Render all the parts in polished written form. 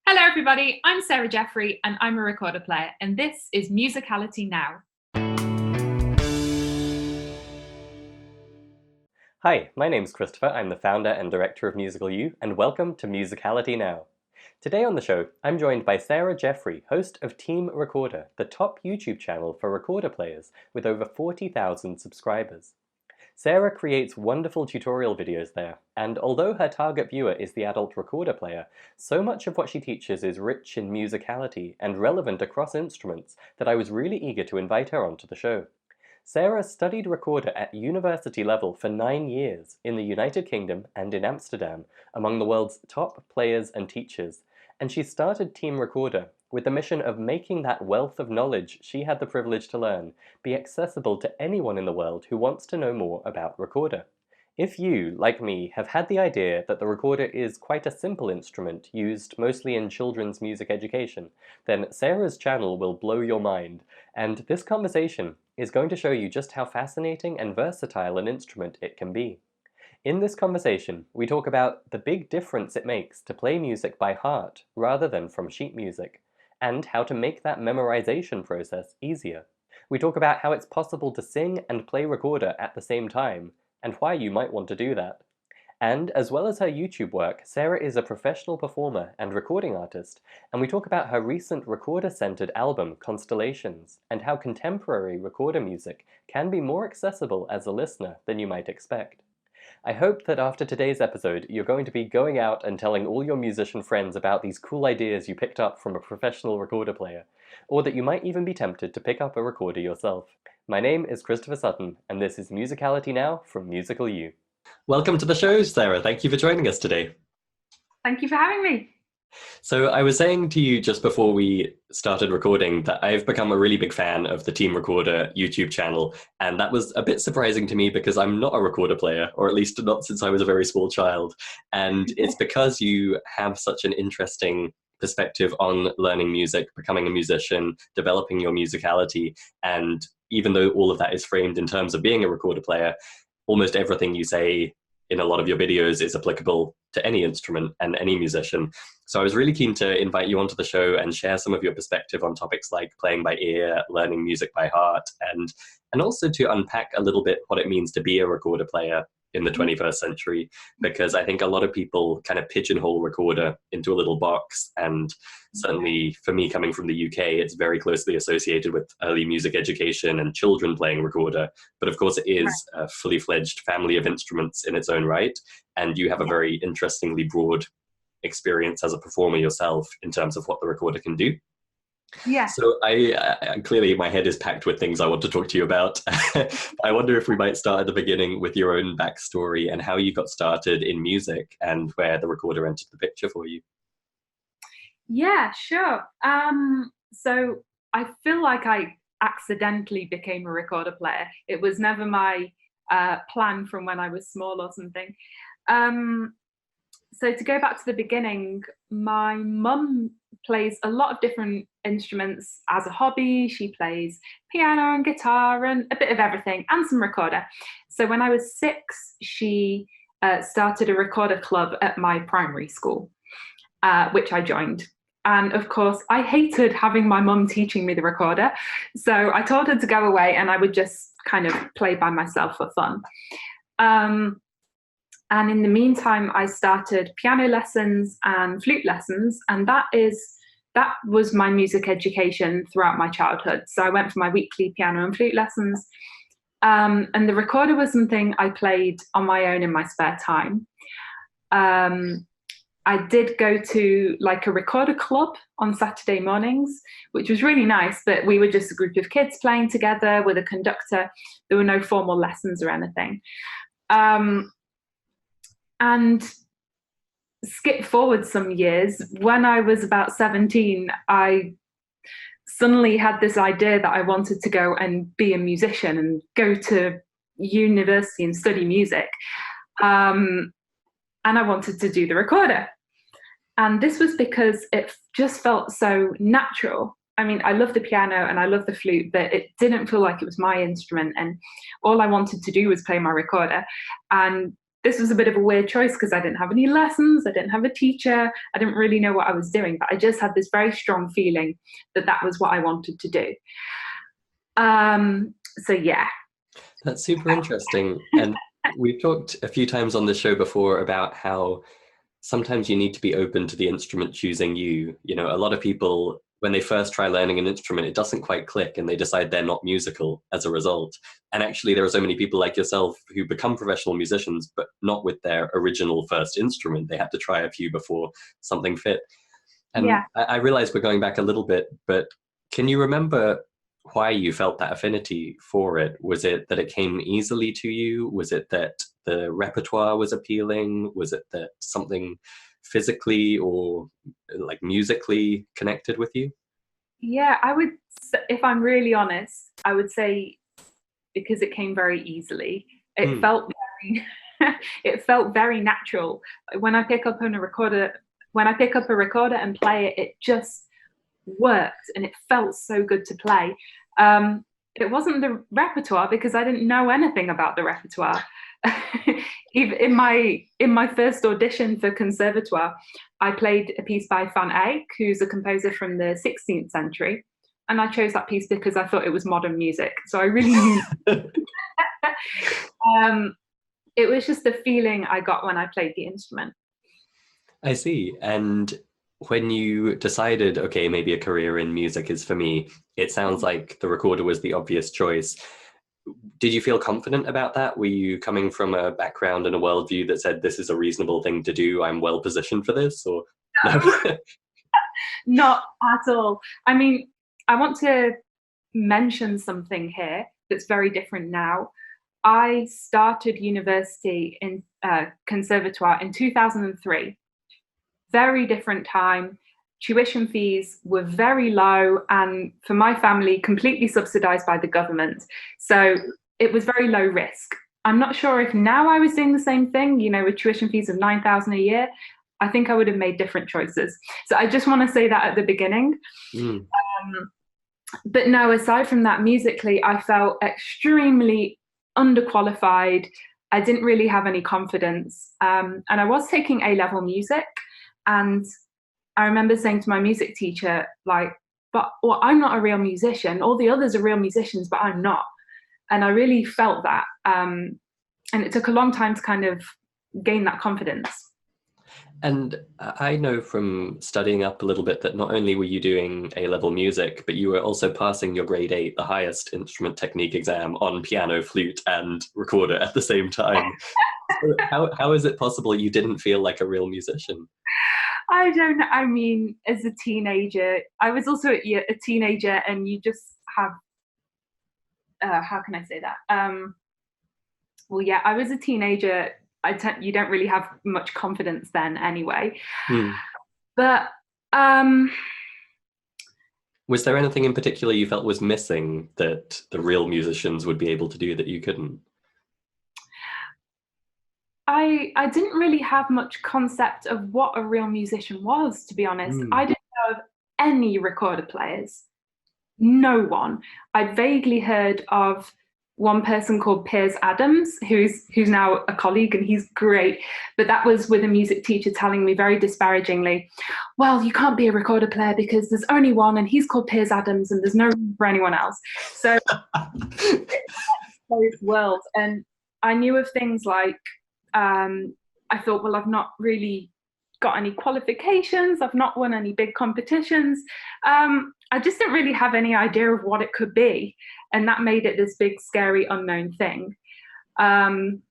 Hello everybody, I'm Sarah Jeffery and I'm a recorder player and this is Musicality Now. Hi, my name's Christopher. I'm the founder and director of Musical U, and welcome to Musicality Now. Today on the show, I'm joined by Sarah Jeffery, host of Team Recorder, the top YouTube channel for recorder players with over 40,000 subscribers. Sarah creates wonderful tutorial videos there, and although her target viewer is the adult recorder player, so much of what she teaches is rich in musicality and relevant across instruments that I was really eager to invite her onto the show. Sarah studied recorder at university level for 9 years in the United Kingdom and in Amsterdam, among the world's top players and teachers, and she started Team Recorder with the mission of making that wealth of knowledge she had the privilege to learn be accessible to anyone in the world who wants to know more about recorder. If you, like me, have had the idea that the recorder is quite a simple instrument used mostly in children's music education, then Sarah's channel will blow your mind, and this conversation is going to show you just how fascinating and versatile an instrument it can be. In this conversation, we talk about the big difference it makes to play music by heart rather than from sheet music, and how to make that memorization process easier. We talk about how it's possible to sing and play recorder at the same time, and why you might want to do that. And as well as her YouTube work, Sarah is a professional performer and recording artist, and we talk about her recent recorder-centered album, Constellations, and how contemporary recorder music can be more accessible as a listener than you might expect. I hope that after today's episode, you're going to be going out and telling all your musician friends about these cool ideas you picked up from a professional recorder player, or that you might even be tempted to pick up a recorder yourself. My name is Christopher Sutton, and this is Musicality Now from Musical U. Welcome to the show, Sarah. Thank you for joining us today. Thank you for having me. So I was saying to you just before we started recording that I've become a really big fan of the Team Recorder YouTube channel, and that was a bit surprising to me because I'm not a recorder player, or at least not since I was a very small child. And it's because you have such an interesting perspective on learning music, becoming a musician, developing your musicality, and even though all of that is framed in terms of being a recorder player, almost everything you say in a lot of your videos is applicable to any instrument and any musician. So I was really keen to invite you onto the show and share some of your perspective on topics like playing by ear, learning music by heart, and also to unpack a little bit what it means to be a recorder player in the 21st century, because I think a lot of people kind of pigeonhole recorder into a little box, and certainly for me coming from the UK, it's very closely associated with early music education and children playing recorder, but of course it is a fully fledged family of instruments in its own right, and you have a very interestingly broad experience as a performer yourself in terms of what the recorder can do. Yeah. So I clearly my head is packed with things I want to talk to you about. I wonder if we might start at the beginning with your own backstory and how you got started in music and where the recorder entered the picture for you. Yeah, sure. So I feel like I accidentally became a recorder player. It was never my plan from when I was small or something. So to go back to the beginning, my mum plays a lot of different instruments as a hobby. She plays piano and guitar and a bit of everything and some recorder. So when I was 6, she started a recorder club at my primary school, which I joined. And of course, I hated having my mum teaching me the recorder. So I told her to go away and I would just kind of play by myself for fun. And in the meantime, I started piano lessons and flute lessons, and that was my music education throughout my childhood. So I went for my weekly piano and flute lessons, and the recorder was something I played on my own in my spare time. I did go to like a recorder club on Saturday mornings, which was really nice, but we were just a group of kids playing together with a conductor. There were no formal lessons or anything. And skip forward some years, when I was about 17, I suddenly had this idea that I wanted to go and be a musician and go to university and study music. And I wanted to do the recorder. And this was because it just felt so natural. I mean, I love the piano and I love the flute, but it didn't feel like it was my instrument. And all I wanted to do was play my recorder. And this was a bit of a weird choice because I didn't have any lessons, I didn't have a teacher, I didn't really know what I was doing, but I just had this very strong feeling that that was what I wanted to do. So yeah. That's super interesting. And we've talked a few times on this show before about how sometimes you need to be open to the instrument choosing you. You know, a lot of people, when they first try learning an instrument, it doesn't quite click and they decide they're not musical as a result. And actually, there are so many people like yourself who become professional musicians, but not with their original first instrument. They had to try a few before something fit. And Yeah. I realize we're going back a little bit, but can you remember why you felt that affinity for it? Was it that it came easily to you? Was it that the repertoire was appealing? Was it that something physically or like musically connected with you? Yeah, if I'm really honest, I would say because it came very easily. It Mm. felt very, it felt very natural. When I pick up on a recorder, when I pick up a recorder and play it, it just worked and it felt so good to play. It wasn't the repertoire because I didn't know anything about the repertoire. Even in my first audition for conservatoire, I played a piece by Van Eyck, who's a composer from the 16th century, and I chose that piece because I thought it was modern music. So I really knew. It was just the feeling I got when I played the instrument. I see. And when you decided, okay, maybe a career in music is for me, it sounds like the recorder was the obvious choice. Did you feel confident about that? Were you coming from a background and a worldview that said this is a reasonable thing to do? I'm well positioned for this, or no? Not at all. I mean, I want to mention something here that's very different now. I started university in conservatoire in 2003. Very different time. Tuition fees were very low, and for my family, completely subsidized by the government. So it was very low risk. I'm not sure if now I was doing the same thing, you know, with tuition fees of 9,000 a year, I think I would have made different choices. So I just want to say that at the beginning. Mm. But no, aside from that, musically, I felt extremely underqualified. I didn't really have any confidence. And I was taking A-level music. And I remember saying to my music teacher, like, but well, I'm not a real musician. All the others are real musicians, but I'm not. And I really felt that. And it took a long time to kind of gain that confidence. And I know from studying up a little bit that not only were you doing A-level music, but you were also passing your grade 8, the highest instrument technique exam, on piano, flute, and recorder at the same time. So how is it possible you didn't feel like a real musician? I don't know. I mean, as a teenager, I was also a teenager, and you just have, how can I say that? Well, yeah, I was a teenager. You don't really have much confidence then anyway. Hmm. But was there anything in particular you felt was missing that the real musicians would be able to do that you couldn't? I didn't really have much concept of what a real musician was, to be honest. I didn't know of any recorder players. No one. I'd vaguely heard of one person called Piers Adams, who's now a colleague, and he's great. But that was with a music teacher telling me very disparagingly, well, you can't be a recorder player because there's only one, and he's called Piers Adams, and there's no room for anyone else. So both worlds. And I knew of things like, I thought, well, I've not really got any qualifications, I've not won any big competitions. I just didn't really have any idea of what it could be. And that made it this big, scary, unknown thing. And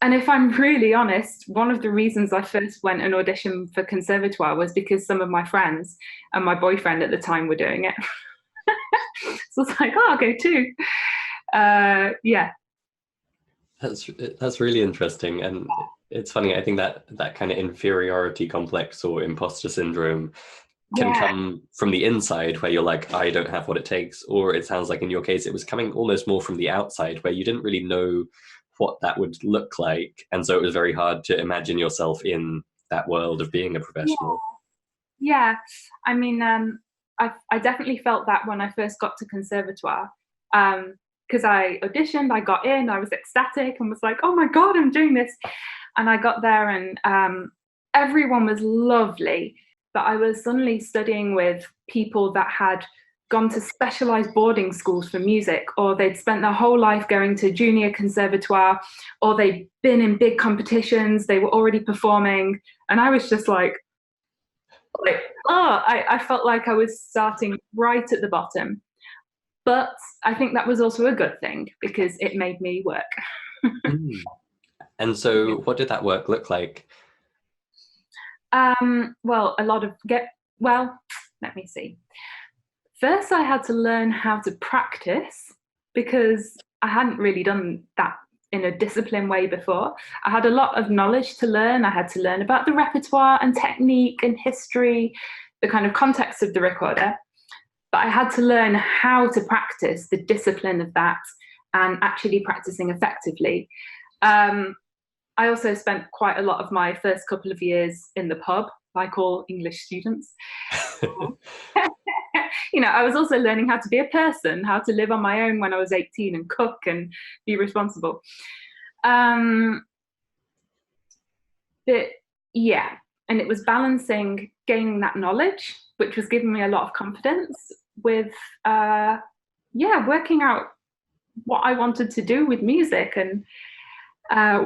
if I'm really honest, one of the reasons I first went and auditioned for conservatoire was because some of my friends and my boyfriend at the time were doing it. So I was like, oh, I'll go too. Yeah. That's really interesting. And it's funny, I think that kind of inferiority complex or imposter syndrome can come from the inside where you're like, I don't have what it takes. Or it sounds like in your case, it was coming almost more from the outside where you didn't really know what that would look like. And so it was very hard to imagine yourself in that world of being a professional. Yeah. I mean, I definitely felt that when I first got to conservatoire. because I auditioned, I got in, I was ecstatic and was like, oh my God, I'm doing this. And I got there and everyone was lovely, but I was suddenly studying with people that had gone to specialized boarding schools for music, or they'd spent their whole life going to junior conservatoire, or they'd been in big competitions, they were already performing. And I was just like I felt like I was starting right at the bottom. But I think that was also a good thing because it made me work. Mm. And so what did that work look like? Well, let me see. First, I had to learn how to practice because I hadn't really done that in a disciplined way before. I had a lot of knowledge to learn. I had to learn about the repertoire and technique and history, the kind of context of the recorder. But I had to learn how to practice the discipline of that and actually practicing effectively. I also spent quite a lot of my first couple of years in the pub, like all English students. I was also learning how to be a person, how to live on my own when I was 18 and cook and be responsible. But yeah, and it was balancing gaining that knowledge, which was giving me a lot of confidence, with working out what I wanted to do with music and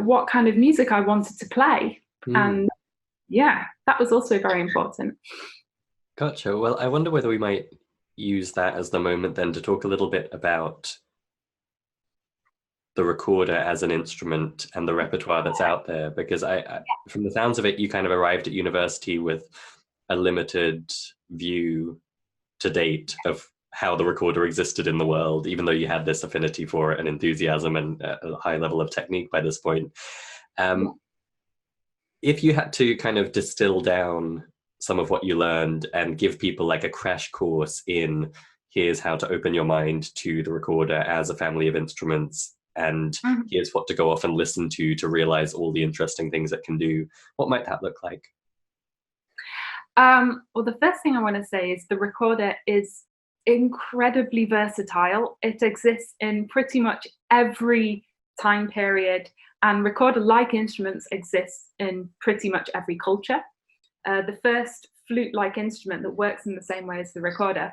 what kind of music I wanted to play. And yeah, that was also very important. Gotcha. Well, I wonder whether we might use that as the moment then to talk a little bit about the recorder as an instrument and the repertoire that's out there, because I from the sounds of it, you kind of arrived at university with a limited view to date of how the recorder existed in the world, even though you had this affinity for it and enthusiasm and a high level of technique by this point. If you had to kind of distill down some of what you learned and give people like a crash course in here's how to open your mind to the recorder as a family of instruments, and here's what to go off and listen to realize all the interesting things it can do, what might that look like? Well, the first thing I want to say is the recorder is incredibly versatile. It exists in pretty much every time period, and recorder-like instruments exist in pretty much every culture. The first flute-like instrument that works in the same way as the recorder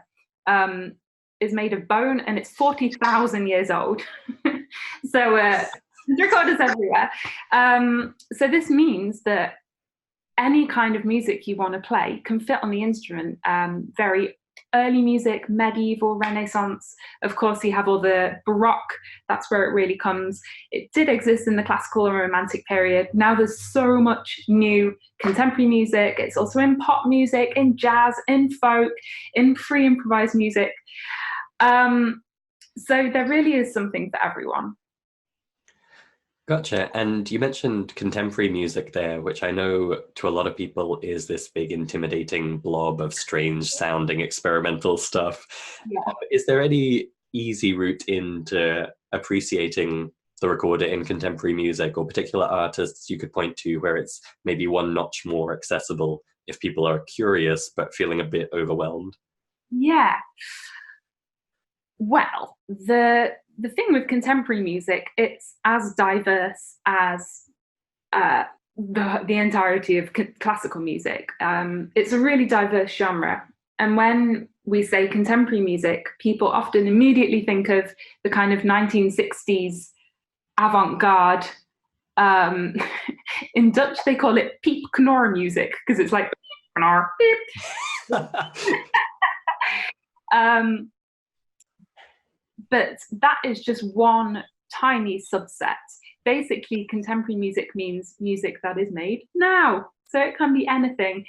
is made of bone, and it's 40,000 years old. So recorders everywhere. So this means that any kind of music you want to play can fit on the instrument. Very early music, medieval, Renaissance. Of course, you have all the Baroque. That's where it really comes. It did exist in the classical and romantic period. Now there's so much new contemporary music. It's also in pop music, in jazz, in folk, in free improvised music. So there really is something for everyone. Gotcha. And you mentioned contemporary music there, which I know to a lot of people is this big intimidating blob of strange sounding experimental stuff. Yeah. Is there any easy route into appreciating the recorder in contemporary music, or particular artists you could point to where it's maybe one notch more accessible if people are curious but feeling a bit overwhelmed? Yeah. Well, the thing with contemporary music, it's as diverse as the entirety of classical music. It's a really diverse genre. And when we say contemporary music, people often immediately think of the kind of 1960s avant-garde. In Dutch, they call it piep knor music, because it's like knor, beep. But that is just one tiny subset. Basically, contemporary music means music that is made now. So it can be anything.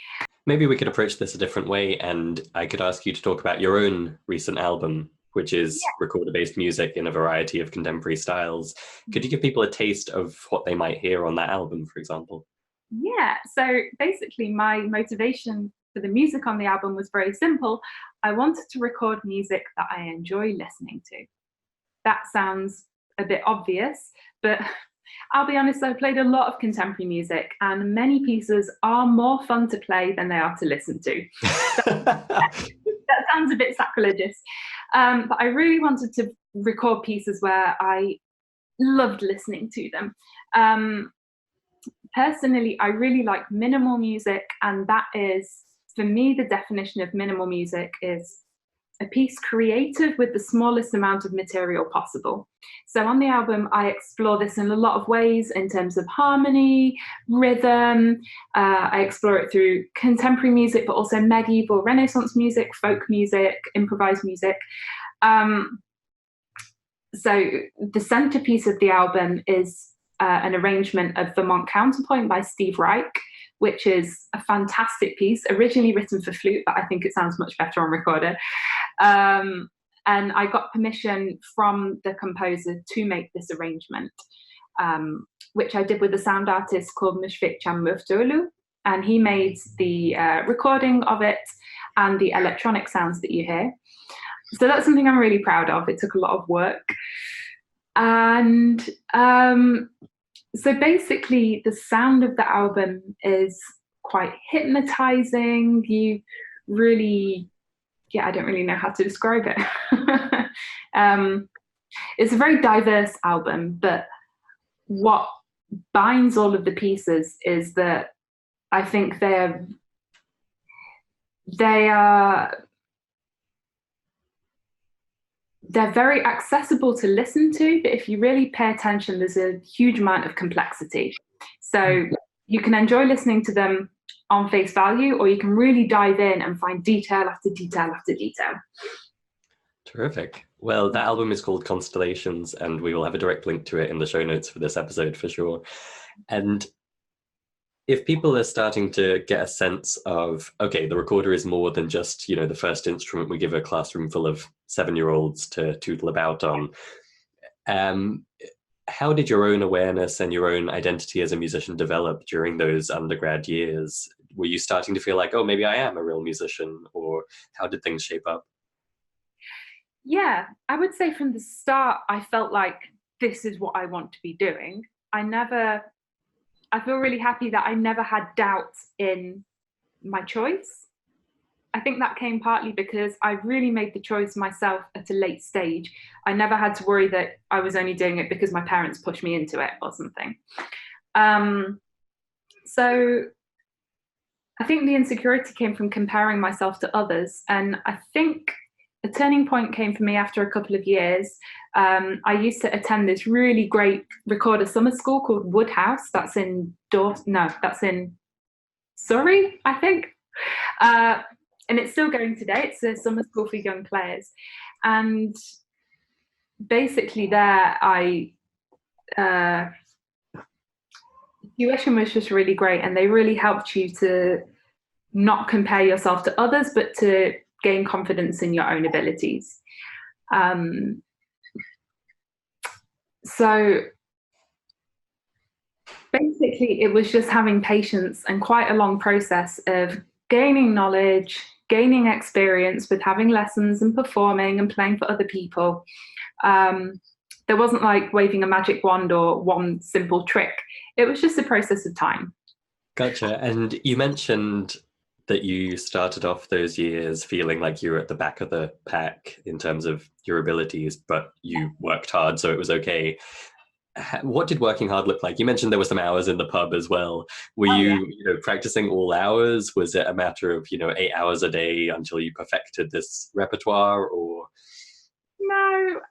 Maybe we could approach this a different way, and I could ask you to talk about your own recent album, which is recorder-based music in a variety of contemporary styles. Could you give people a taste of what they might hear on that album, for example? Yeah, so basically my motivation for the music on the album was very simple. I wanted to record music that I enjoy listening to. That sounds a bit obvious, but I'll be honest, I played a lot of contemporary music, and many pieces are more fun to play than they are to listen to. That sounds a bit sacrilegious. But I really wanted to record pieces where I loved listening to them. Personally, I really like minimal music, and that is, for me, the definition of minimal music is a piece created with the smallest amount of material possible. So on the album, I explore this in a lot of ways in terms of harmony, rhythm. I explore it through contemporary music, but also medieval, Renaissance music, folk music, improvised music. So the centerpiece of the album is an arrangement of Vermont Counterpoint by Steve Reich, which is a fantastic piece, originally written for flute, but I think it sounds much better on recorder. And I got permission from the composer to make this arrangement, which I did with a sound artist called Mushfiq Chammuftulu, and he made the recording of it and the electronic sounds that you hear. So that's something I'm really proud of. It took a lot of work. And so basically the sound of the album is quite hypnotizing. You really, I don't really know how to describe it. It's a very diverse album, but what binds all of the pieces is that I think they're very accessible to listen to, but if you really pay attention, there's a huge amount of complexity. So you can enjoy listening to them on face value, or you can really dive in and find detail after detail after detail. Terrific. Well, the album is called Constellations, and we will have a direct link to it in the show notes for this episode for sure. And if people are starting to get a sense of, okay, the recorder is more than just, the first instrument we give a classroom full of 7-year-olds to tootle about on, how did your own awareness and your own identity as a musician develop during those undergrad years? Were you starting to feel like, oh, maybe I am a real musician, or how did things shape up? Yeah, I would say from the start, I felt like this is what I want to be doing. I feel really happy that I never had doubts in my choice. I think that came partly because I really made the choice myself at a late stage. I never had to worry that I was only doing it because my parents pushed me into it or something. So I think the insecurity came from comparing myself to others. And I think a turning point came for me after a couple of years. I used to attend this really great recorder summer school called Woodhouse. That's in that's in Surrey, I think. And it's still going today. It's a summer school for young players. And basically there, tuition was just really great. And they really helped you to not compare yourself to others, but to gain confidence in your own abilities. So basically, it was just having patience and quite a long process of gaining knowledge, gaining experience with having lessons and performing and playing for other people. There wasn't like waving a magic wand or one simple trick. It was just a process of time. Gotcha. And you mentioned that you started off those years feeling like you were at the back of the pack in terms of your abilities, but you worked hard, so it was okay. What did working hard look like? You mentioned there were some hours in the pub as well. Were you practicing all hours? Was it a matter of 8 hours a day until you perfected this repertoire, or? No.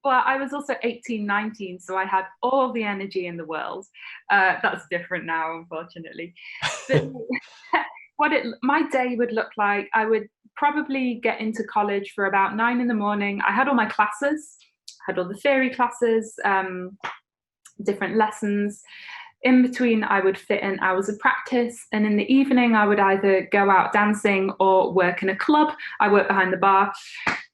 Well, I was also 18, 19, so I had all the energy in the world. That's different now, unfortunately. But my day would look like, I would probably get into college for about 9 a.m. I had all my classes, had all the theory classes, different lessons. In between, I would fit in hours of practice. And in the evening, I would either go out dancing or work in a club. I worked behind the bar.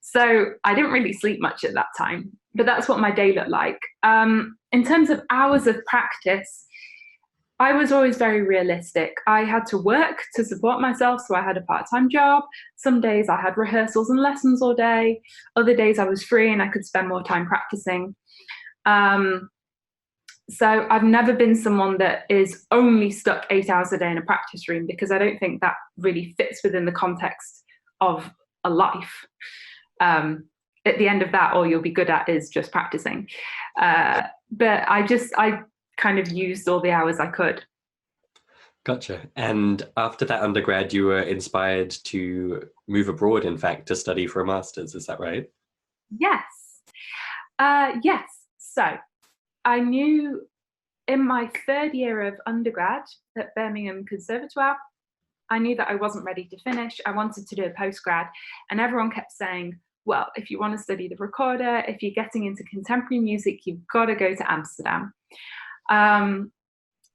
So I didn't really sleep much at that time, but that's what my day looked like. In terms of hours of practice, I was always very realistic. I had to work to support myself, so I had a part-time job. Some days I had rehearsals and lessons all day. Other days I was free and I could spend more time practicing. So I've never been someone that is only stuck 8 hours a day in a practice room, because I don't think that really fits within the context of a life. at the end of that, all you'll be good at is just practicing. But I kind of used all the hours I could. Gotcha. And after that undergrad, you were inspired to move abroad, in fact, to study for a master's. Is that right? Yes. Yes. So I knew in my third year of undergrad at Birmingham Conservatoire, I knew that I wasn't ready to finish. I wanted to do a postgrad, and everyone kept saying, well, if you want to study the recorder, if you're getting into contemporary music, you've got to go to Amsterdam.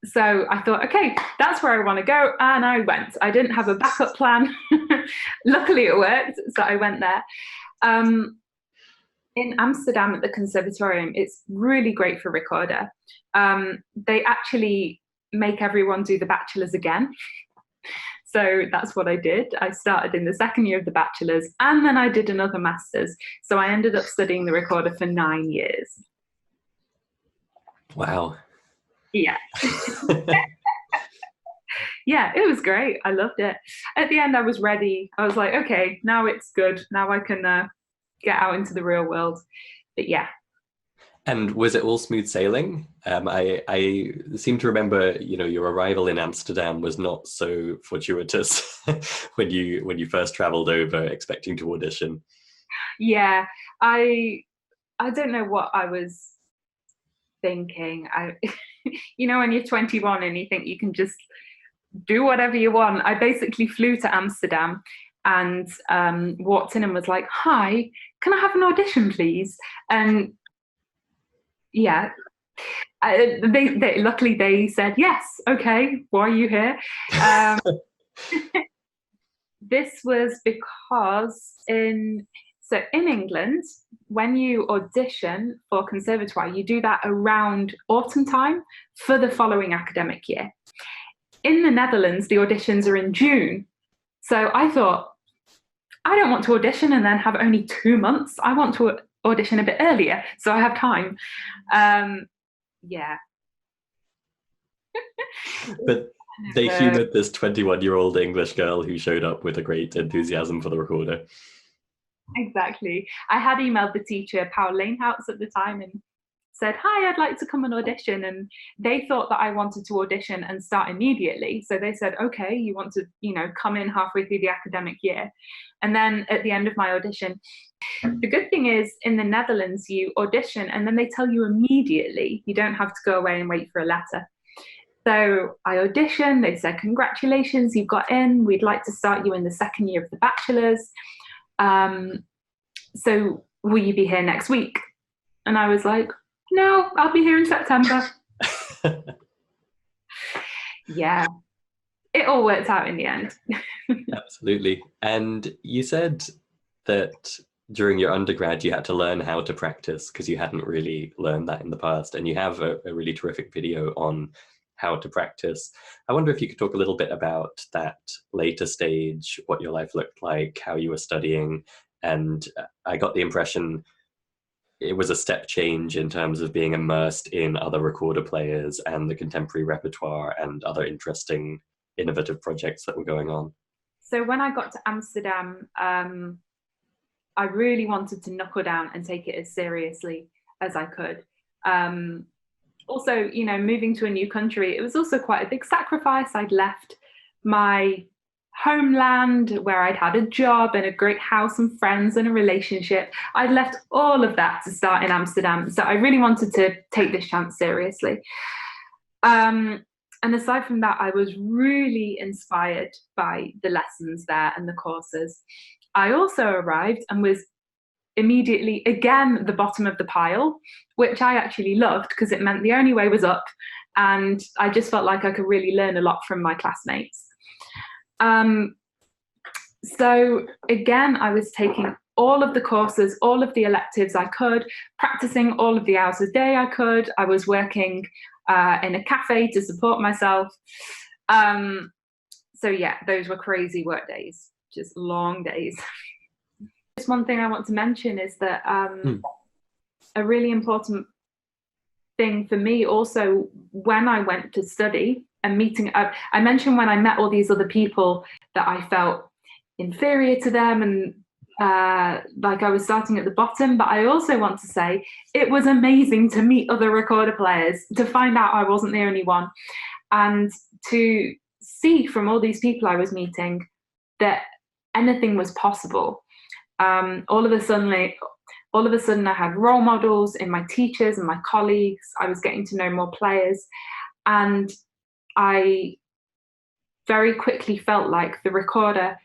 So I thought, okay, that's where I want to go. And I went. I didn't have a backup plan. Luckily, it worked. So I went there. In Amsterdam at the Conservatorium, it's really great for recorder. They actually make everyone do the bachelor's again. So that's what I did. I started in the second year of the bachelor's, and then I did another master's. So I ended up studying the recorder for 9 years. Wow. Yeah. Yeah, it was great. I loved it. At the end, I was ready. I was like, okay, now it's good. Now I can get out into the real world. But yeah. And was it all smooth sailing? I seem to remember, your arrival in Amsterdam was not so fortuitous when you first traveled over expecting to audition. Yeah, I don't know what I was thinking. When you're 21 and you think you can just do whatever you want. I basically flew to Amsterdam and walked in and was like, hi, can I have an audition, please? And yeah, they luckily they said, yes, okay, why are you here? This was because in England, when you audition for conservatoire, you do that around autumn time for the following academic year. In the Netherlands, the auditions are in June. So I thought, I don't want to audition and then have only 2 months. I want to audition a bit earlier, so I have time. Yeah. But they humoured this 21-year-old English girl who showed up with a great enthusiasm for the recorder. Exactly. I had emailed the teacher, Paul Lanehouse, at the time and said, hi, I'd like to come and audition. And they thought that I wanted to audition and start immediately. So they said, okay, you want to, come in halfway through the academic year. And then at the end of my audition, the good thing is in the Netherlands, you audition and then they tell you immediately. You don't have to go away and wait for a letter. So I auditioned, they said, congratulations, you got in. We'd like to start you in the second year of the bachelor's. So will you be here next week? And I was like, no, I'll be here in September. Yeah, it all worked out in the end. Absolutely. And you said that during your undergrad, you had to learn how to practice because you hadn't really learned that in the past. And you have a really terrific video on how to practice. I wonder if you could talk a little bit about that later stage, what your life looked like, how you were studying. And I got the impression it was a step change in terms of being immersed in other recorder players and the contemporary repertoire and other interesting, innovative projects that were going on. So when I got to Amsterdam, I really wanted to knuckle down and take it as seriously as I could. Also, moving to a new country, it was also quite a big sacrifice. I'd left my homeland where I'd had a job and a great house and friends and a relationship. I'd left all of that to start in Amsterdam. So I really wanted to take this chance seriously. And aside from that, I was really inspired by the lessons there and the courses. I also arrived and was immediately, again, the bottom of the pile, which I actually loved because it meant the only way was up. And I just felt like I could really learn a lot from my classmates. So again, I was taking all of the courses, all of the electives I could, practicing all of the hours a day I could. I was working in a cafe to support myself. So yeah, those were crazy work days, just long days. Just one thing I want to mention is that a really important thing for me also when I went to study and meeting up, I mentioned when I met all these other people that I felt inferior to them and like I was starting at the bottom, but I also want to say it was amazing to meet other recorder players, to find out I wasn't the only one, and to see from all these people I was meeting that anything was possible. All of a sudden, I had role models in my teachers and my colleagues. I was getting to know more players, and I very quickly felt like the recorder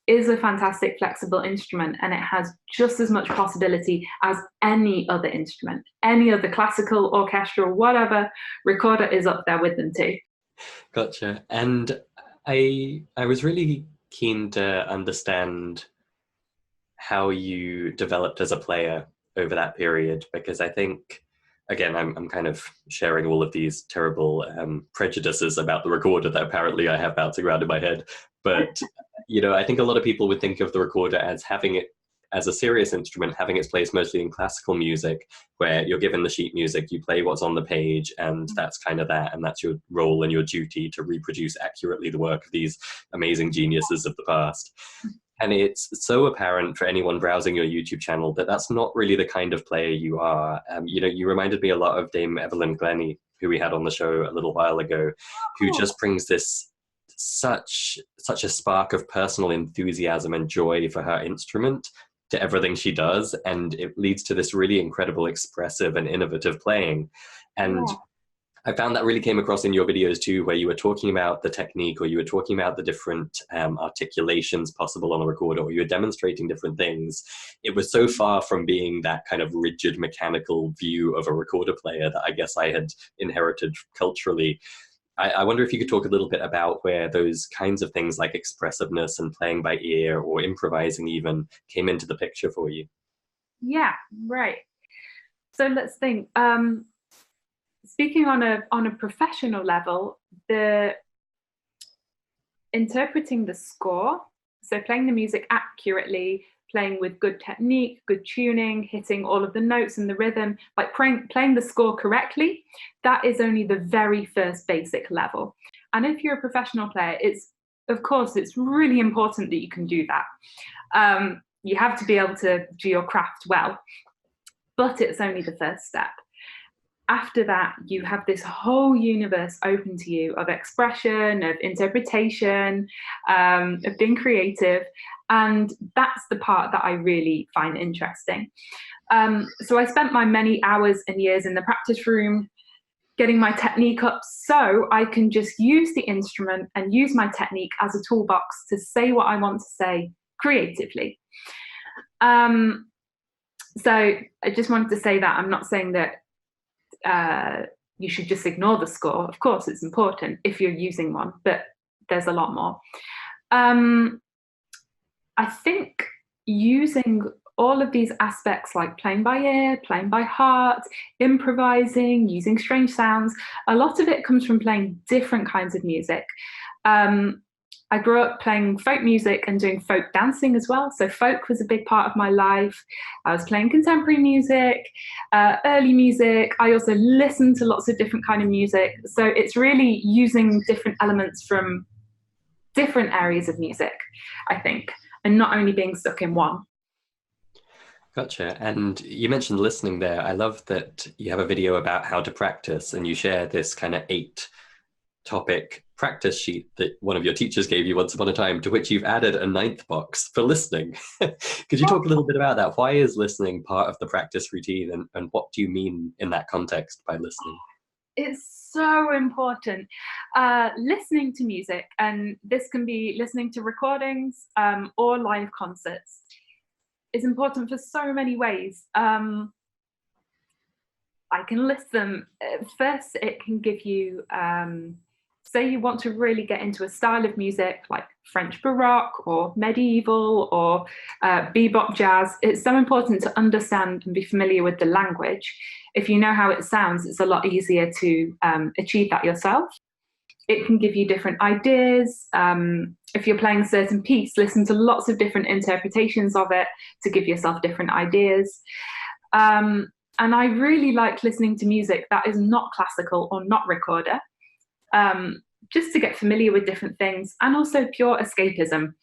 is a fantastic flexible instrument, and it has just as much possibility as any other instrument, any other classical, orchestral, whatever. Recorder is up there with them too. Gotcha. And I was really keen to understand how you developed as a player over that period, because I think, again, I'm kind of sharing all of these terrible prejudices about the recorder that apparently I have bouncing around in my head. But, I think a lot of people would think of the recorder as having it as a serious instrument, having its place mostly in classical music, where you're given the sheet music, you play what's on the page, and that's kind of that, and that's your role and your duty to reproduce accurately the work of these amazing geniuses of the past. And it's so apparent for anyone browsing your YouTube channel that that's not really the kind of player you are. You reminded me a lot of Dame Evelyn Glennie, who we had on the show a little while ago, who just brings this such a spark of personal enthusiasm and joy for her instrument to everything she does, and it leads to this really incredible, expressive and innovative playing. And I found that really came across in your videos too, where you were talking about the technique, or you were talking about the different articulations possible on a recorder, or you were demonstrating different things. It was so far from being that kind of rigid mechanical view of a recorder player that I guess I had inherited culturally. I wonder if you could talk a little bit about where those kinds of things like expressiveness and playing by ear or improvising even came into the picture for you. Yeah, right. So let's think. Speaking on a professional level, the interpreting the score, so playing the music accurately, playing with good technique, good tuning, hitting all of the notes and the rhythm, like playing the score correctly, that is only the very first basic level. And if you're a professional player, it's really important that you can do that. You have to be able to do your craft well, but it's only the first step. After that, you have this whole universe open to you of expression, of interpretation, of being creative. And that's the part that I really find interesting. So I spent my many hours and years in the practice room getting my technique up so I can just use the instrument and use my technique as a toolbox to say what I want to say creatively. So I just wanted to say that I'm not saying that you should just ignore the score. Of course, it's important if you're using one, but there's a lot more. I think using all of these aspects, like playing by ear, playing by heart, improvising, using strange sounds, a lot of it comes from playing different kinds of music. I grew up playing folk music and doing folk dancing as well. So folk was a big part of my life. I was playing contemporary music, early music. I also listened to lots of different kind of music. So it's really using different elements from different areas of music, I think, and not only being stuck in one. Gotcha. And you mentioned listening there. I love that you have a video about how to practice, and you share this kind of 8-topic practice sheet that one of your teachers gave you once upon a time, to which you've added a 9th box for listening. Could you talk a little bit about that? Why is listening part of the practice routine, and what do you mean in that context by listening? It's so important. Listening to music, and this can be listening to recordings or live concerts, is important for so many ways. I can list them. First, it can give you, say you want to really get into a style of music like French Baroque or medieval or bebop jazz. It's so important to understand and be familiar with the language. If you know how it sounds, it's a lot easier to achieve that yourself. It can give you different ideas. If you're playing a certain piece, listen to lots of different interpretations of it to give yourself different ideas. And I really like listening to music that is not classical or not recorder, just to get familiar with different things, and also pure escapism.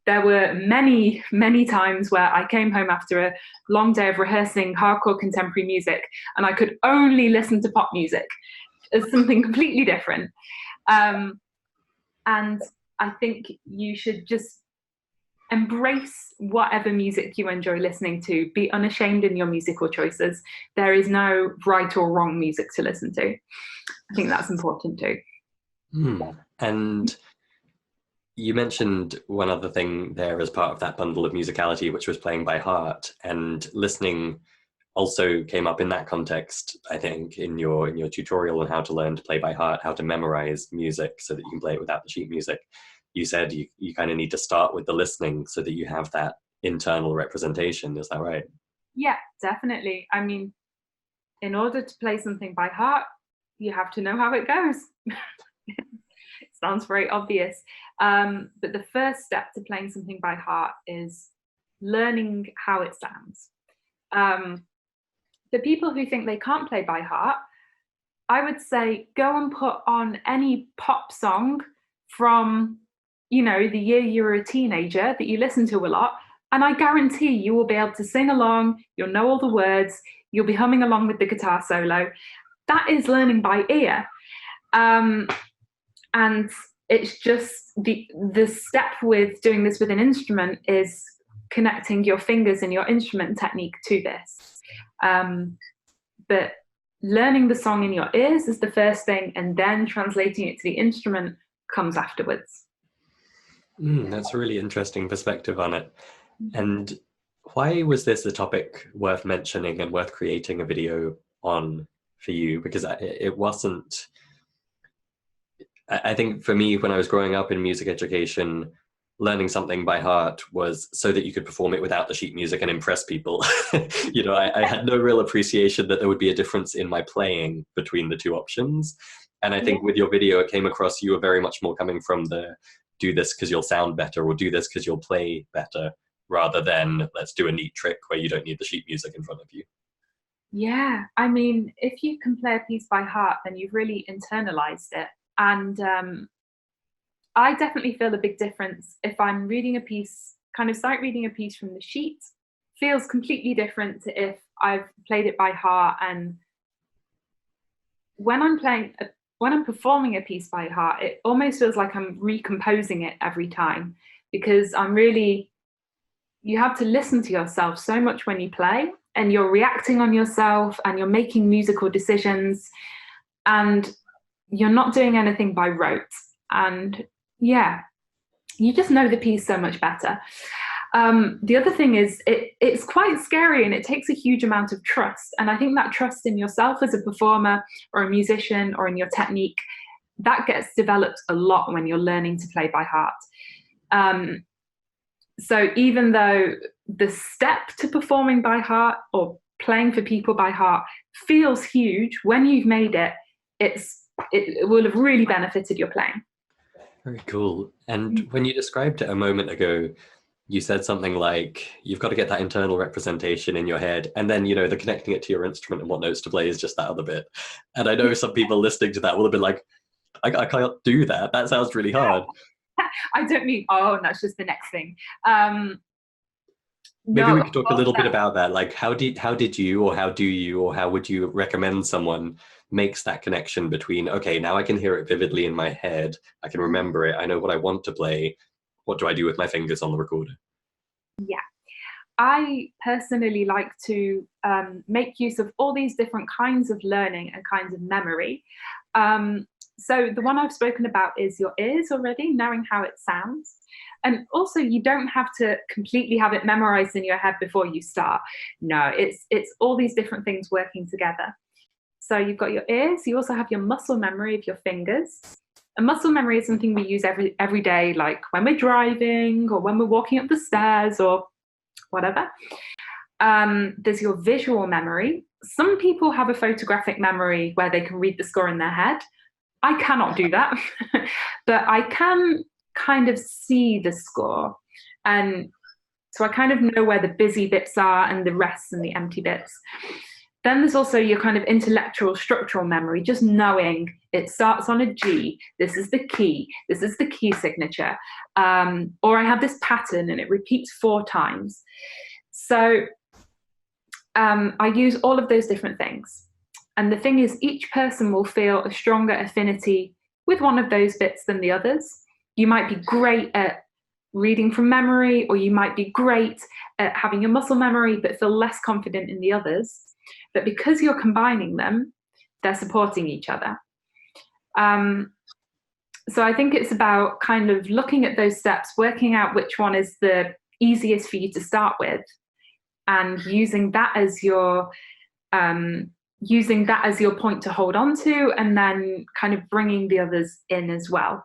there were many, many times where I came home after a long day of rehearsing hardcore contemporary music and I could only listen to pop music as something completely different. And I think you should just embrace whatever music you enjoy listening to. Be unashamed in your musical choices. There is no right or wrong music to listen to. I think that's important too. And you mentioned one other thing there as part of that bundle of musicality, which was playing by heart, and listening also came up in that context, I think, in your tutorial on how to learn to play by heart, how to memorize music so that you can play it without the sheet music. You said you kind of need to start with the listening so that you have that internal representation. Is that right? Yeah, definitely. I mean, in order to play something by heart, you have to know how it goes. It sounds very obvious. But the first step to playing something by heart is learning how it sounds. For people who think they can't play by heart, I would say go and put on any pop song from, the year you were a teenager that you listen to a lot, and I guarantee you will be able to sing along, you'll know all the words, you'll be humming along with the guitar solo. That is learning by ear. And it's just the step with doing this with an instrument is connecting your fingers and your instrument technique to this. But learning the song in your ears is the first thing, and then translating it to the instrument comes afterwards. That's a really interesting perspective on it. And why was this a topic worth mentioning and worth creating a video on for you? Because it wasn't, I think for me, when I was growing up in music education, learning something by heart was so that you could perform it without the sheet music and impress people. I had no real appreciation that there would be a difference in my playing between the two options. And I think with your video, it came across you were very much more coming from the do this because you'll sound better or do this because you'll play better, rather than let's do a neat trick where you don't need the sheet music in front of you. Yeah, I mean, if you can play a piece by heart, then you've really internalized it. And I definitely feel a big difference if I'm reading a piece, kind of sight reading a piece from the sheet, feels completely different to if I've played it by heart. And when I'm performing a piece by heart, it almost feels like I'm recomposing it every time, because you have to listen to yourself so much when you play, and you're reacting on yourself and you're making musical decisions, and you're not doing anything by rote. And yeah, you just know the piece so much better. The other thing is it's quite scary, and it takes a huge amount of trust. And I think that trust in yourself as a performer or a musician or in your technique, that gets developed a lot when you're learning to play by heart. So even though the step to performing by heart or playing for people by heart feels huge, when you've made it, it will have really benefited your playing. Very cool. And when you described it a moment ago, you said something like, you've got to get that internal representation in your head. And then, the connecting it to your instrument and what notes to play is just that other bit. And I know some people listening to that will have been like, I can't do that. That sounds really hard. I don't mean, that's just the next thing. Maybe we could talk a little bit about that. Like, how did you, or how do you, or how would you recommend someone makes that connection between, okay, now I can hear it vividly in my head, I can remember it, I know what I want to play, what do I do with my fingers on the recorder? Yeah, I personally like to make use of all these different kinds of learning and kinds of memory. So the one I've spoken about is your ears already, knowing how it sounds. And also, you don't have to completely have it memorized in your head before you start. No, it's all these different things working together. So you've got your ears, you also have your muscle memory of your fingers. And muscle memory is something we use every day, like when we're driving or when we're walking up the stairs or whatever. There's your visual memory. Some people have a photographic memory where they can read the score in their head. I cannot do that, but I can kind of see the score. And so I kind of know where the busy bits are and the rests and the empty bits. Then there's also your kind of intellectual structural memory, just knowing it starts on a G, this is the key signature, or I have this pattern and it repeats 4 times. So I use all of those different things. And the thing is, each person will feel a stronger affinity with one of those bits than the others. You might be great at reading from memory, or you might be great at having a muscle memory, but feel less confident in the others. But because you're combining them, they're supporting each other. So I think it's about kind of looking at those steps, working out which one is the easiest for you to start with, and using that as your point to hold on to, and then kind of bringing the others in as well.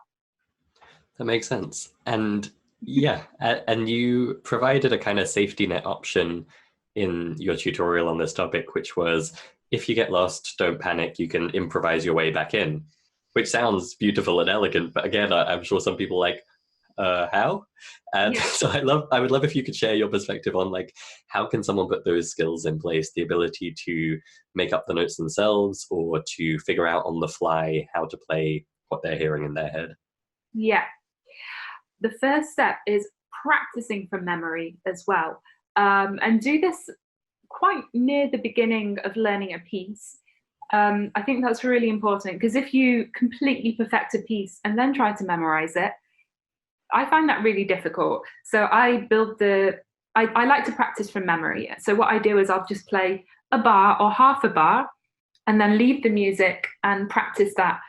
That makes sense. And yeah, and you provided a kind of safety net option in your tutorial on this topic, which was, if you get lost, don't panic, you can improvise your way back in, which sounds beautiful and elegant, but again, I'm sure some people like, how? And Yeah. so I would love if you could share your perspective on, like, how can someone put those skills in place, the ability to make up the notes themselves, or to figure out on the fly how to play what they're hearing in their head? Yeah. The first step is practicing from memory as well. And do this quite near the beginning of learning a piece. I think that's really important, because if you completely perfect a piece and then try to memorize it, I find that really difficult. So I like to practice from memory. So what I do is I'll just play a bar or half a bar and then leave the music and practice that.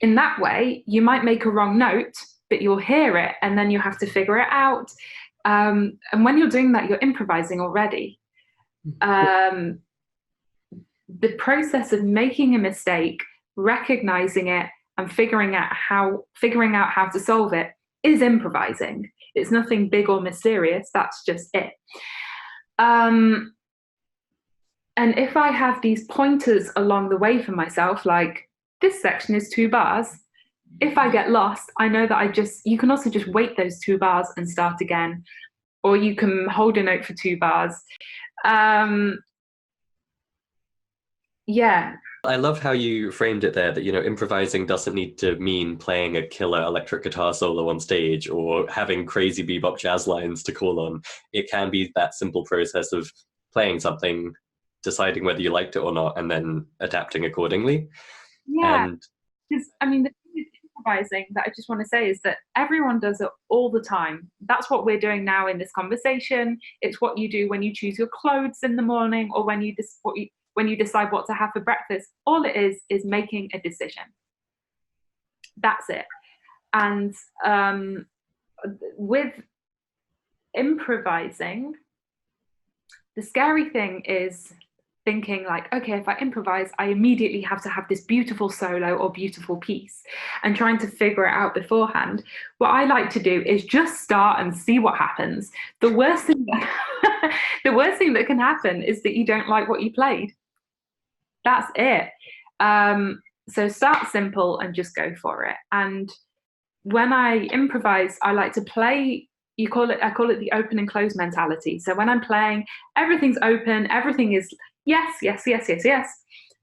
In that way, you might make a wrong note, but you'll hear it and then you have to figure it out. And when you're doing that, you're improvising already. The process of making a mistake, recognizing it, and figuring out how to solve it is improvising. It's nothing big or mysterious. That's just it. And if I have these pointers along the way for myself, like this section is 2 bars, if I get lost, I know that you can also just wait those 2 bars and start again, or you can hold a note for 2 bars. Yeah. I love how you framed it there, that, improvising doesn't need to mean playing a killer electric guitar solo on stage or having crazy bebop jazz lines to call on. It can be that simple process of playing something, deciding whether you liked it or not, and then adapting accordingly. Yeah. And because, I mean, the thing with improvising that I just want to say is that everyone does it all the time. That's what we're doing now in this conversation. It's what you do when you choose your clothes in the morning, or when you decide what to have for breakfast. All it is making a decision. That's it. And with improvising, the scary thing is thinking like, okay, if I improvise, I immediately have to have this beautiful solo or beautiful piece, and trying to figure it out beforehand. What I like to do is just start and see what happens. The worst thing that can happen is that you don't like what you played. That's it. So start simple and just go for it. And when I improvise, I like to play, I call it the open and close mentality. So when I'm playing, everything's open, everything is yes, yes, yes, yes, yes.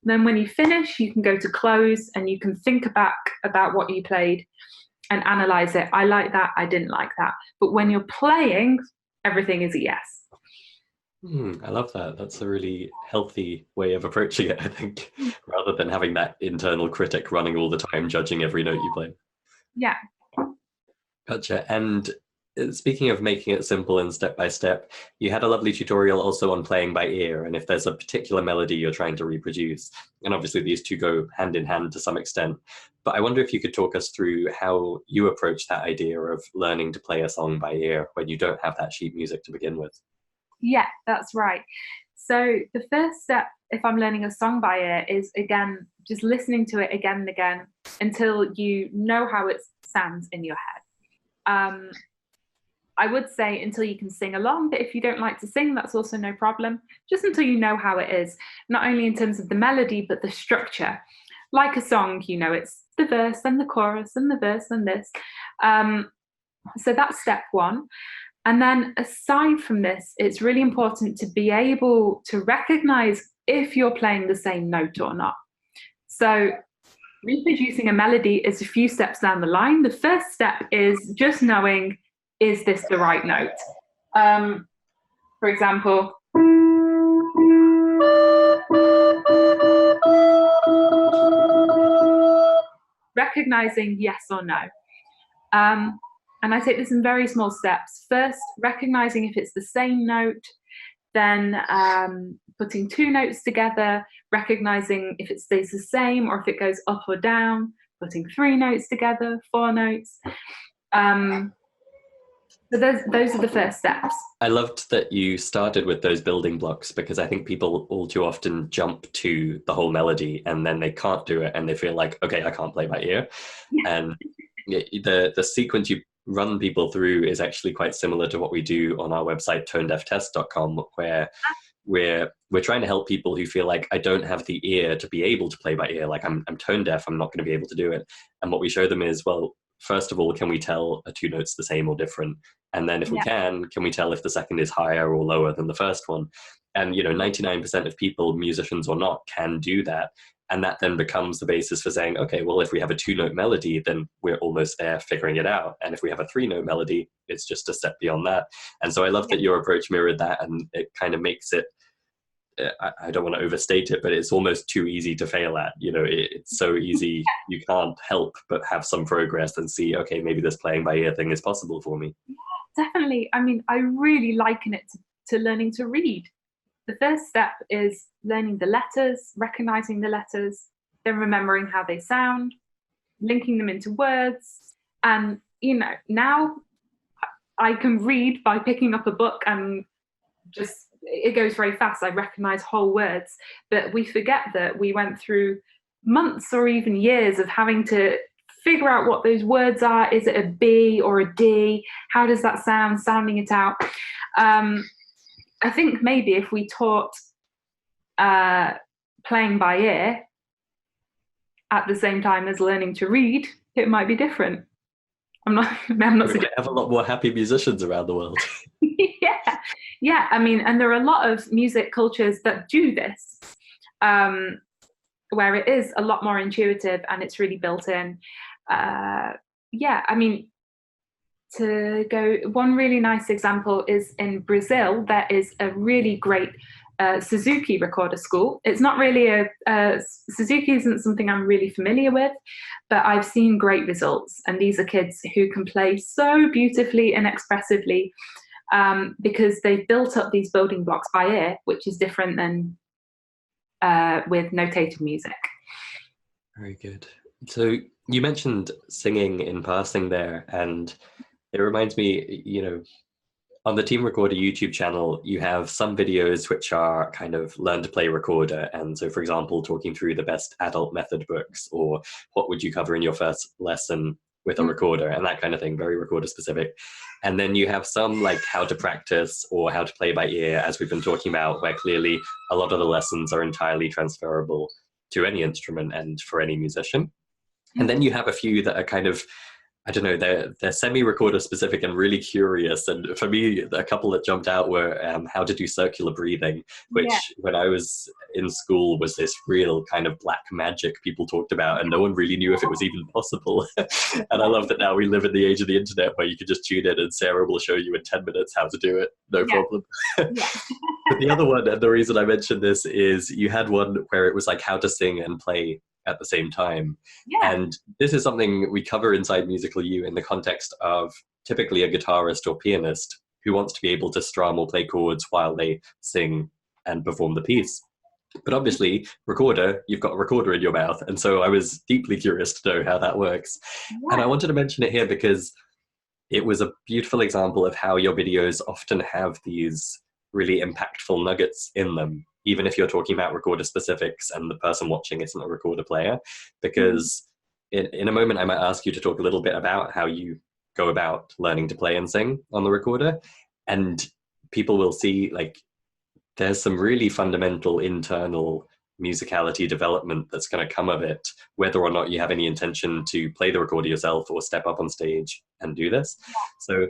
And then when you finish, you can go to close and you can think back about what you played and analyze it. I like that, I didn't like that. But when you're playing, everything is a yes. I love that. That's a really healthy way of approaching it, I think, rather than having that internal critic running all the time, judging every note you play. Yeah. Gotcha. And speaking of making it simple and step by step, you had a lovely tutorial also on playing by ear, and if there's a particular melody you're trying to reproduce. And obviously these two go hand in hand to some extent. But I wonder if you could talk us through how you approach that idea of learning to play a song by ear when you don't have that sheet music to begin with. Yeah, that's right. So the first step, if I'm learning a song by ear, is again just listening to it again and again until you know how it sounds in your head. I would say until you can sing along, but if you don't like to sing, that's also no problem. Just until you know how it is, not only in terms of the melody, but the structure. Like a song, it's the verse and the chorus and the verse and this. So that's step one. And then aside from this, it's really important to be able to recognize if you're playing the same note or not. So reproducing a melody is a few steps down the line. The first step is just knowing, is this the right note? For example, recognizing yes or no. And I take this in very small steps. First, recognizing if it's the same note, then putting two notes together, recognizing if it stays the same or if it goes up or down, putting three notes together, four notes. So those are the first steps. I loved that you started with those building blocks, because I think people all too often jump to the whole melody and then they can't do it and they feel like, okay, I can't play by ear. And the sequence you run people through is actually quite similar to what we do on our website, tonedeaftest.com, where we're trying to help people who feel like, I don't have the ear to be able to play by ear. Like I'm tone deaf, I'm not going to be able to do it. And what we show them is, well, first of all, can we tell are two notes the same or different? And then if we can we tell if the second is higher or lower than the first one? And, 99% of people, musicians or not, can do that. And that then becomes the basis for saying, okay, well, if we have a two-note melody, then we're almost there figuring it out. And if we have a three-note melody, it's just a step beyond that. And so I love that your approach mirrored that, and it kind of makes it, I don't want to overstate it, but it's almost too easy to fail at. It's so easy, you can't help but have some progress and see, okay, maybe this playing by ear thing is possible for me. Definitely. I mean, I really liken it to learning to read. The first step is learning the letters, recognizing the letters, then remembering how they sound, linking them into words. And, now I can read by picking up a book and just, it goes very fast. I recognize whole words, but we forget that we went through months or even years of having to figure out what those words are. Is it a B or a D? How does that sound? Sounding it out. I think maybe if we taught playing by ear at the same time as learning to read, it might be different. I'm not we might have a lot more happy musicians around the world. Yeah. I mean, and there are a lot of music cultures that do this, where it is a lot more intuitive and it's really built in. I mean, to go, one really nice example is in Brazil. There is a really great Suzuki recorder school. It's not really Suzuki isn't something I'm really familiar with, but I've seen great results. And these are kids who can play so beautifully and expressively, because they've built up these building blocks by ear, which is different than with notated music. Very good. So you mentioned singing in passing there, and it reminds me, on the Team Recorder YouTube channel, you have some videos which are kind of learn to play recorder. And so, for example, talking through the best adult method books, or what would you cover in your first lesson with a recorder, and that kind of thing, very recorder specific. And then you have some like how to practice or how to play by ear, as we've been talking about, where clearly a lot of the lessons are entirely transferable to any instrument and for any musician. And then you have a few that are kind of, I don't know, they're semi-recorder specific and really curious. And for me, a couple that jumped out were how to do circular breathing, which when I was in school was this real kind of black magic people talked about, and no one really knew if it was even possible. And I love that now we live in the age of the internet where you can just tune in and Sarah will show you in 10 minutes how to do it, no problem. But the other one, and the reason I mentioned this, is you had one where it was like how to sing and play at the same time. And this is something we cover inside Musical U in the context of typically a guitarist or pianist who wants to be able to strum or play chords while they sing and perform the piece. But obviously, recorder, you've got a recorder in your mouth. And so I was deeply curious to know how that works. And I wanted to mention it here because it was a beautiful example of how your videos often have these really impactful nuggets in them, even if you're talking about recorder specifics and the person watching isn't a recorder player. Because in a moment, I might ask you to talk a little bit about how you go about learning to play and sing on the recorder. And people will see, like, there's some really fundamental internal musicality development that's going to come of it, whether or not you have any intention to play the recorder yourself or step up on stage and do this. So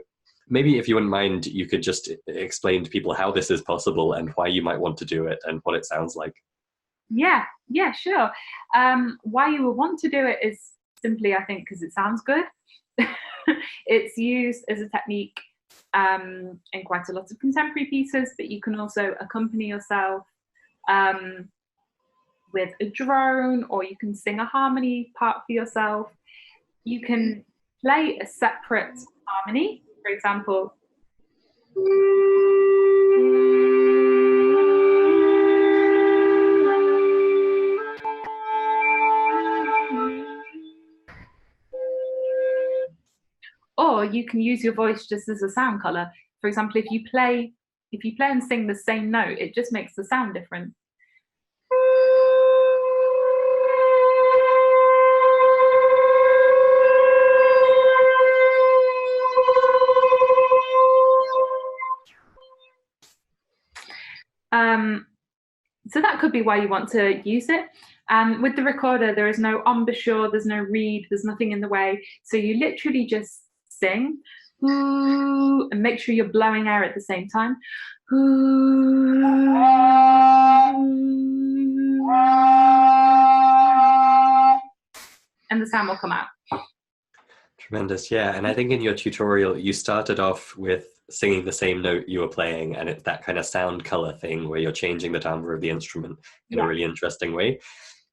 Maybe if you wouldn't mind, you could just explain to people how this is possible and why you might want to do it and what it sounds like. Yeah, sure. Why you would want to do it is simply, I think, because it sounds good. It's used as a technique in quite a lot of contemporary pieces, but you can also accompany yourself with a drone, or you can sing a harmony part for yourself. You can play a separate harmony, for example. Or you can use your voice just as a sound color. For example, if you play and sing the same note, it just makes the sound different. So that could be why you want to use it. And with the recorder, there is no embouchure, there's no reed, there's nothing in the way. So you literally just sing, ooh, and make sure you're blowing air at the same time. Ooh, and the sound will come out. Tremendous, yeah. And I think in your tutorial, you started off with singing the same note you were playing, and it's that kind of sound color thing where you're changing the timbre of the instrument in a really interesting way.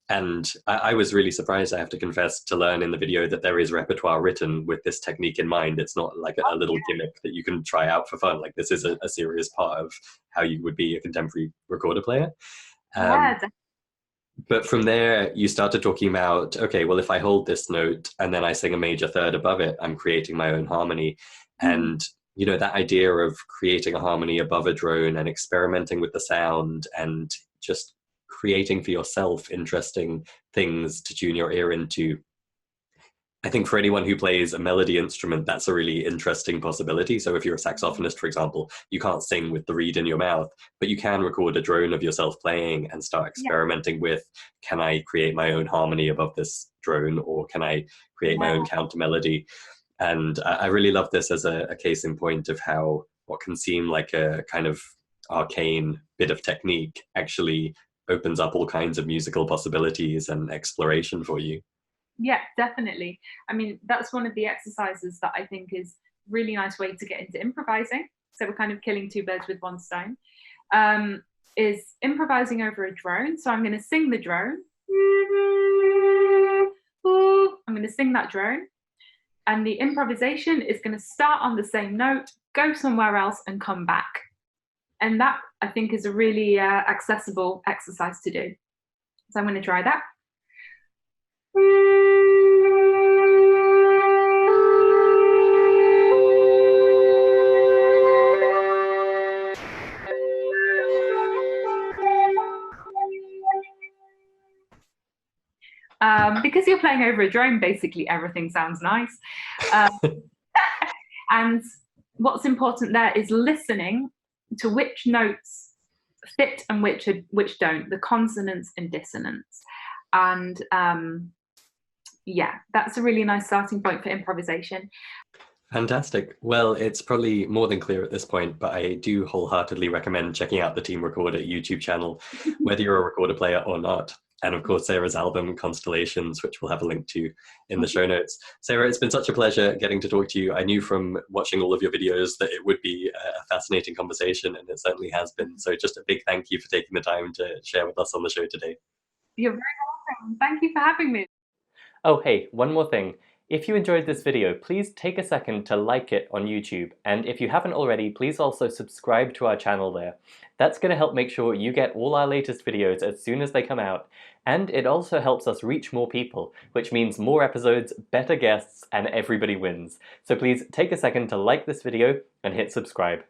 And I was really surprised, I have to confess, to learn in the video that there is repertoire written with this technique in mind. It's not like a little gimmick that you can try out for fun. Like, this is a serious part of how you would be a contemporary recorder player. But from there, you started talking about, okay, well, if I hold this note and then I sing a major third above it, I'm creating my own harmony. And, you know, that idea of creating a harmony above a drone and experimenting with the sound and just creating for yourself interesting things to tune your ear into. I think for anyone who plays a melody instrument, that's a really interesting possibility. So if you're a saxophonist, for example, you can't sing with the reed in your mouth, but you can record a drone of yourself playing and start experimenting with, can I create my own harmony above this drone, or can I create my own counter melody? And I really love this as a case in point of how what can seem like a kind of arcane bit of technique actually opens up all kinds of musical possibilities and exploration for you. Yeah, definitely. I mean, that's one of the exercises that I think is really nice way to get into improvising. So we're kind of killing two birds with one stone. Is improvising over a drone. So I'm going to sing the drone. I'm going to sing that drone. And the improvisation is going to start on the same note, go somewhere else, and come back. And that, I think, is a really accessible exercise to do. So I'm going to try that. Because you're playing over a drone, basically everything sounds nice. And what's important there is listening to which notes fit and which don't, the consonants and dissonance. And yeah, that's a really nice starting point for improvisation. Fantastic. Well, it's probably more than clear at this point, but I do wholeheartedly recommend checking out the Team Recorder YouTube channel, whether you're a recorder player or not. And of course, Sarah's album, Constellations, which we'll have a link to in the show notes. Sarah, it's been such a pleasure getting to talk to you. I knew from watching all of your videos that it would be a fascinating conversation, and it certainly has been. So just a big thank you for taking the time to share with us on the show today. You're very welcome. Thank you for having me. Oh, hey, one more thing. If you enjoyed this video, please take a second to like it on YouTube. And if you haven't already, please also subscribe to our channel there. That's going to help make sure you get all our latest videos as soon as they come out. And it also helps us reach more people, which means more episodes, better guests, and everybody wins. So please take a second to like this video and hit subscribe.